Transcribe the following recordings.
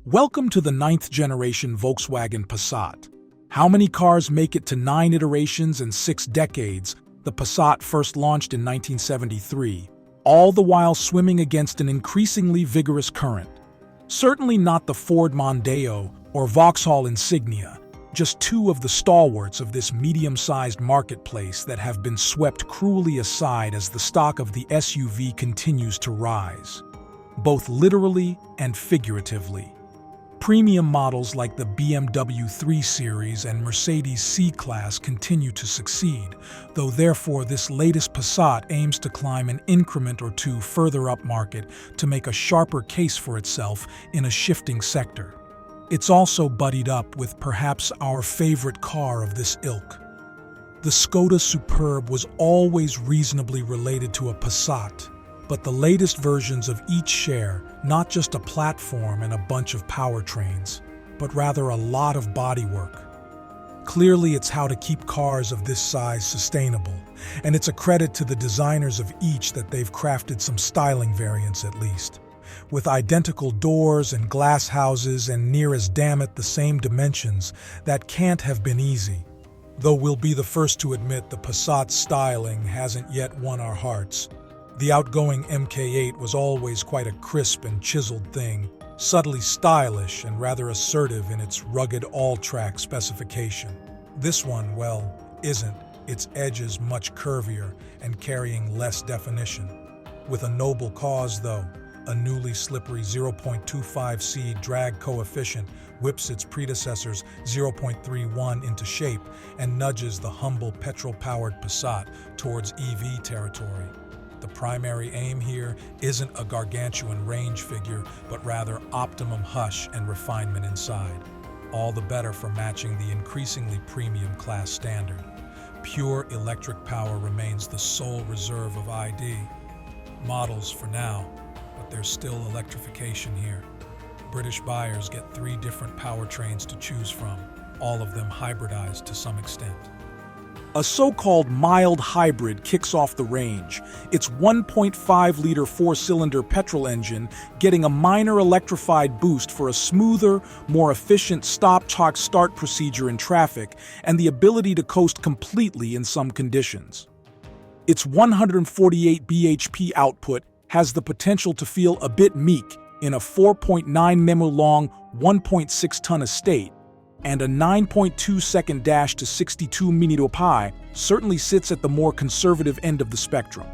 Welcome to the ninth-generation Volkswagen Passat. How many cars make it to 9 iterations and 6 decades? The Passat first launched in 1973, all the while swimming against an increasingly vigorous current. Certainly not the Ford Mondeo or Vauxhall Insignia, just two of the stalwarts of this medium-sized marketplace that have been swept cruelly aside as the stock of the SUV continues to rise, both literally and figuratively. Premium models like the BMW 3 Series and Mercedes C-Class continue to succeed, though therefore this latest Passat aims to climb an increment or two further upmarket to make a sharper case for itself in a shifting sector. It's also buddied up with perhaps our favorite car of this ilk. The Škoda Superb was always reasonably related to a Passat, but the latest versions of each share not just a platform and a bunch of powertrains, but rather a lot of bodywork. Clearly, it's how to keep cars of this size sustainable, and it's a credit to the designers of each that they've crafted some styling variants at least. With identical doors and glass houses and near as damn it the same dimensions, that can't have been easy. Though we'll be the first to admit the Passat's styling hasn't yet won our hearts. The outgoing MK8 was always quite a crisp and chiseled thing, subtly stylish and rather assertive in its rugged all-track specification. This one, well, isn't. Its edges much curvier and carrying less definition. With a noble cause, though, a newly slippery 0.25C drag coefficient whips its predecessor's 0.31 into shape and nudges the humble petrol-powered Passat towards EV territory. The primary aim here isn't a gargantuan range figure, but rather optimum hush and refinement inside. All the better for matching the increasingly premium class standard. Pure electric power remains the sole reserve of ID. Models for now, but there's still electrification here. British buyers get 3 different powertrains to choose from, all of them hybridized to some extent. A so-called mild hybrid kicks off the range, its 1.5-liter 4-cylinder petrol engine getting a minor electrified boost for a smoother, more efficient stop-start procedure in traffic and the ability to coast completely in some conditions. Its 148 bhp output has the potential to feel a bit meek in a 4.9 mm-long, 1.6-ton estate, and a 9.2-second dash to 62 mph certainly sits at the more conservative end of the spectrum.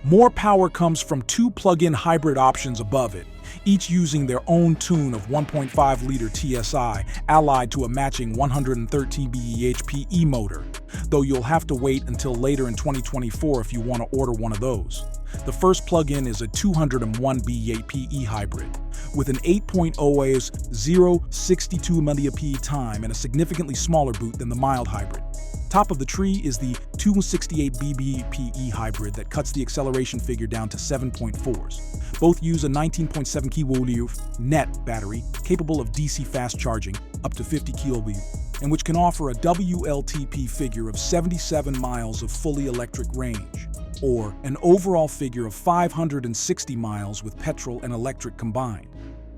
More power comes from 2 plug-in hybrid options above it, each using their own tune of 1.5-liter TSI, allied to a matching 113 bhp e-motor, though you'll have to wait until later in 2024 if you want to order one of those. The first plug-in is a 201 bhp e-hybrid, with an 8.0's 0-62 mAh time and a significantly smaller boot than the mild hybrid. Top of the tree is the 268 bhp e-hybrid that cuts the acceleration figure down to 7.4s. Both use a 19.7 kWh net battery capable of DC fast charging up to 50 kW, and which can offer a WLTP figure of 77 miles of fully electric range, or an overall figure of 560 miles with petrol and electric combined.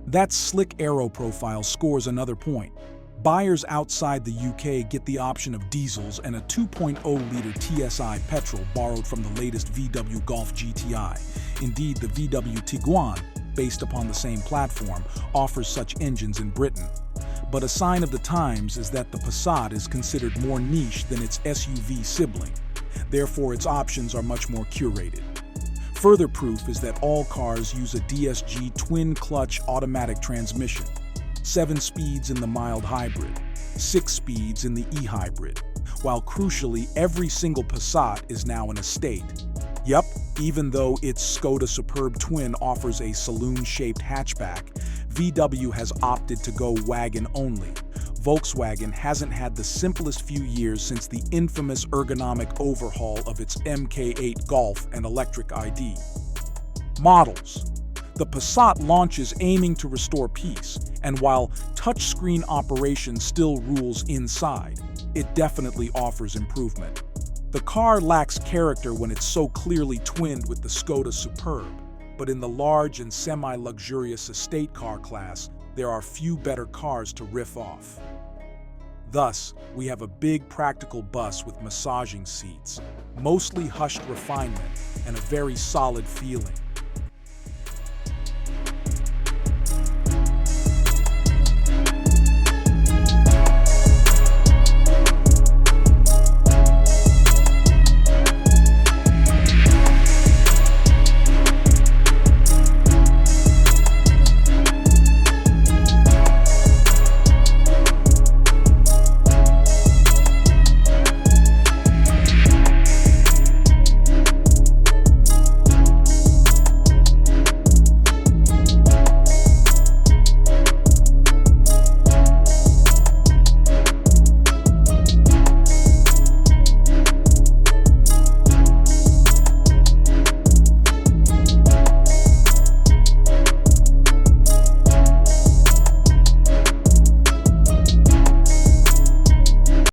That slick aero profile scores another point. Buyers outside the UK get the option of diesels and a 2.0-liter TSI petrol borrowed from the latest VW Golf GTI. Indeed, the VW Tiguan, based upon the same platform, offers such engines in Britain. But a sign of the times is that the Passat is considered more niche than its SUV sibling. Therefore, its options are much more curated. Further proof is that all cars use a DSG twin-clutch automatic transmission. 7 speeds in the mild hybrid, 6 speeds in the e-hybrid, while crucially every single Passat is now an estate. Yup, even though its Škoda Superb twin offers a saloon-shaped hatchback, VW has opted to go wagon only. Volkswagen hasn't had the simplest few years since the infamous ergonomic overhaul of its MK8 Golf and electric ID. Models. The Passat launches aiming to restore peace, and while touchscreen operation still rules inside, it definitely offers improvement. The car lacks character when it's so clearly twinned with the Škoda Superb, but in the large and semi-luxurious estate car class, there are few better cars to riff off. Thus, we have a big practical bus with massaging seats, mostly hushed refinement, and a very solid feeling.